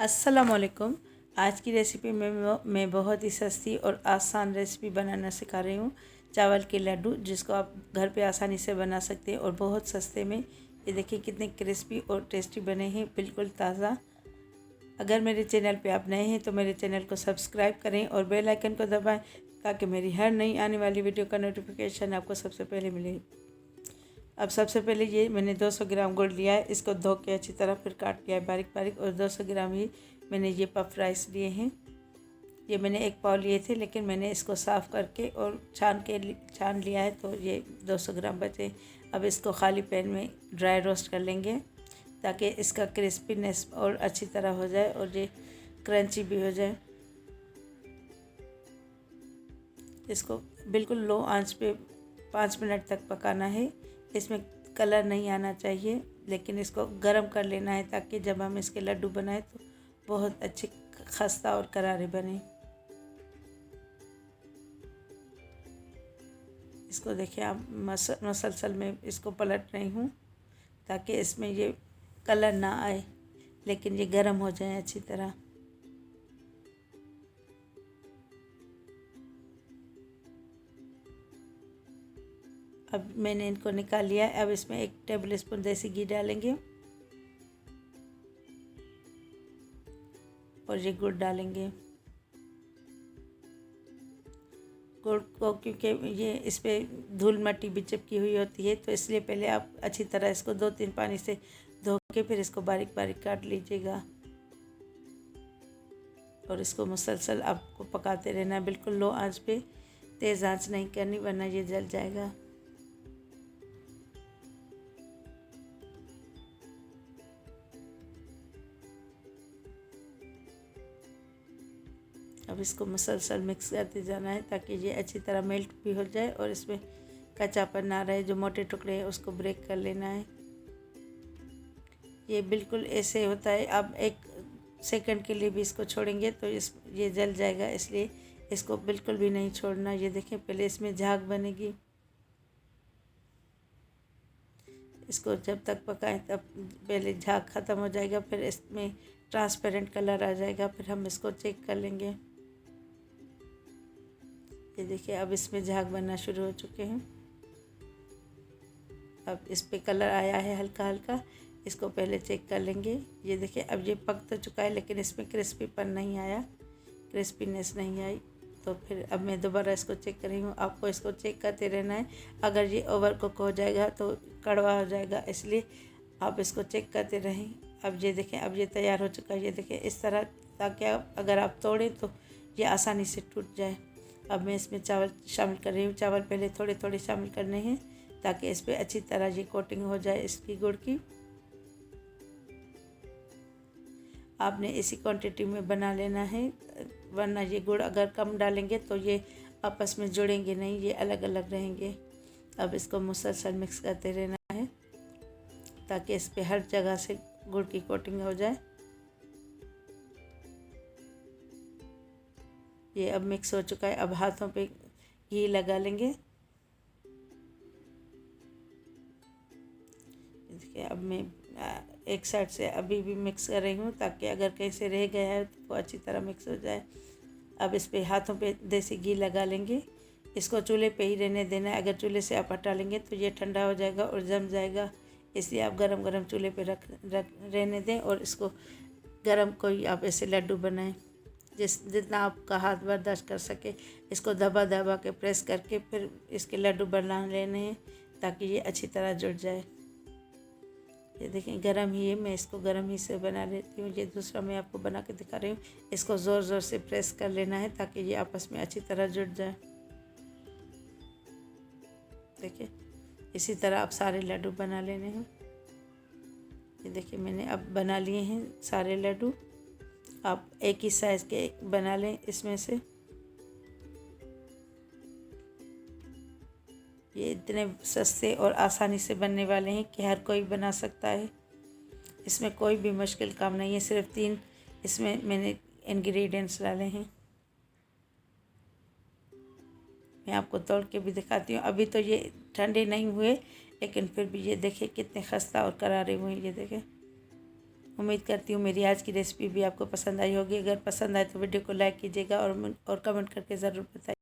अस्सलामुअलैकुम। आज की रेसिपी में मैं बहुत ही सस्ती और आसान रेसिपी बनाना सिखा रही हूँ, चावल के लड्डू, जिसको आप घर पे आसानी से बना सकते हैं और बहुत सस्ते में। ये देखिए कितने क्रिस्पी और टेस्टी बने हैं, बिल्कुल ताज़ा। अगर मेरे चैनल पे आप नए हैं तो मेरे चैनल को सब्सक्राइब करें और बेल आइकन को दबाएं ताकि मेरी हर नई आने वाली वीडियो का नोटिफिकेशन आपको सबसे पहले मिले। अब सबसे पहले ये मैंने 200 ग्राम गुड़ लिया है, इसको धो के अच्छी तरह फिर काट लिया है बारीक बारीक। और 200 ग्राम ही मैंने ये पफ राइस लिए हैं। ये मैंने एक पाव लिए थे, लेकिन मैंने इसको साफ़ करके और छान लिया है, तो ये 200 ग्राम बचे। अब इसको खाली पैन में ड्राई रोस्ट कर लेंगे ताकि इसका क्रिस्पीनेस और अच्छी तरह हो जाए और ये क्रंची भी हो जाए। इसको बिल्कुल लो आंच पे 5 मिनट तक पकाना है। इसमें कलर नहीं आना चाहिए, लेकिन इसको गर्म कर लेना है ताकि जब हम इसके लड्डू बनाएं तो बहुत अच्छे खस्ता और करारे बने। इसको देखिए, आप मसलसल में इसको पलट रही हूँ ताकि इसमें ये कलर ना आए, लेकिन ये गर्म हो जाए अच्छी तरह। अब मैंने इनको निकाल लिया है। अब इसमें 1 टेबल स्पून देसी घी डालेंगे और ये गुड़ डालेंगे। गुड़ को क्योंकि ये इस पर धूल मिट्टी भी चिपकी हुई होती है, तो इसलिए पहले आप अच्छी तरह इसको 2-3 पानी से धो के फिर इसको बारीक बारीक काट लीजिएगा। और इसको मुसलसल आपको पकाते रहना है, बिल्कुल लो आंच पे, तेज़ आंच नहीं करनी वरना ये जल जाएगा। अब इसको मुसलसल मिक्स करते जाना है ताकि ये अच्छी तरह मेल्ट भी हो जाए और इसमें कच्चापन ना रहे। जो मोटे टुकड़े हैं उसको ब्रेक कर लेना है। ये बिल्कुल ऐसे होता है, आप 1 सेकंड के लिए भी इसको छोड़ेंगे तो ये जल जाएगा, इसलिए इसको बिल्कुल भी नहीं छोड़ना। ये देखें, पहले इसमें झाग बनेगी। इसको जब तक पकाएं तब पहले झाग ख़त्म हो जाएगा, फिर इसमें ट्रांसपेरेंट कलर आ जाएगा, फिर हम इसको चेक कर लेंगे। ये देखिए, अब इसमें झाग बनना शुरू हो चुके हैं। अब इस पे कलर आया है हल्का हल्का, इसको पहले चेक कर लेंगे। ये देखिए, अब ये पक तो चुका है, लेकिन इसमें क्रिस्पीपन नहीं आया, क्रिस्पीनेस नहीं आई। तो फिर अब मैं दोबारा इसको चेक कर रही हूँ। आपको इसको चेक करते रहना है। अगर ये ओवर कुक हो जाएगा तो कड़वा हो जाएगा, इसलिए आप इसको चेक करते रहें। अब ये देखें, अब ये तैयार हो चुका है। ये देखें इस तरह, ताकि अगर आप तोड़ें तो ये आसानी से टूट जाए। अब मैं इसमें चावल शामिल कर रही हूँ। चावल पहले थोड़े थोड़े शामिल करने हैं ताकि इस पर अच्छी तरह ये कोटिंग हो जाए इसकी गुड़ की। आपने इसी क्वांटिटी में बना लेना है, वरना ये गुड़ अगर कम डालेंगे तो ये आपस में जुड़ेंगे नहीं, ये अलग अलग रहेंगे। अब इसको मुसलसल मिक्स करते रहना है ताकि इस पे हर जगह से गुड़ की कोटिंग हो जाए। ये अब मिक्स हो चुका है। अब हाथों पे घी लगा लेंगे। देखिए, अब मैं एक साइड से अभी भी मिक्स कर रही हूँ ताकि अगर कहीं से रह गया है तो वो अच्छी तरह मिक्स हो जाए। अब इस पे हाथों पे देसी घी लगा लेंगे। इसको चूल्हे पे ही रहने देना है। अगर चूल्हे से आप हटा लेंगे तो ये ठंडा हो जाएगा और जम जाएगा, इसलिए आप गरम गरम चूल्हे पे रख रहने दें। और इसको गरम कोई आप ऐसे लड्डू बनाएं जितना आपका हाथ बर्दाश्त कर सके। इसको दबा दबा के प्रेस करके फिर इसके लड्डू बना लेने हैं ताकि ये अच्छी तरह जुड़ जाए। ये देखें, गरम ही है, मैं इसको गरम ही से बना लेती हूँ। ये दूसरा मैं आपको बना के दिखा रही हूँ। इसको ज़ोर ज़ोर से प्रेस कर लेना है ताकि ये आपस में अच्छी तरह जुड़ जाए। देखिए, इसी तरह आप सारे लड्डू बना लेने हैं। ये देखिए, मैंने अब बना लिए हैं सारे लड्डू। आप एक ही साइज़ के बना लें इसमें से। ये इतने सस्ते और आसानी से बनने वाले हैं कि हर कोई बना सकता है। इसमें कोई भी मुश्किल काम नहीं है। सिर्फ 3 इसमें मैंने इंग्रेडिएंट्स डाले हैं। मैं आपको तोड़ के भी दिखाती हूँ। अभी तो ये ठंडे नहीं हुए, लेकिन फिर भी ये देखिए कितने खस्ता और करारे हुए हैं। ये देखें, उम्मीद करती हूँ मेरी आज की रेसिपी भी आपको पसंद आई होगी। अगर पसंद आए तो वीडियो को लाइक कीजिएगा और कमेंट करके ज़रूर बताइए।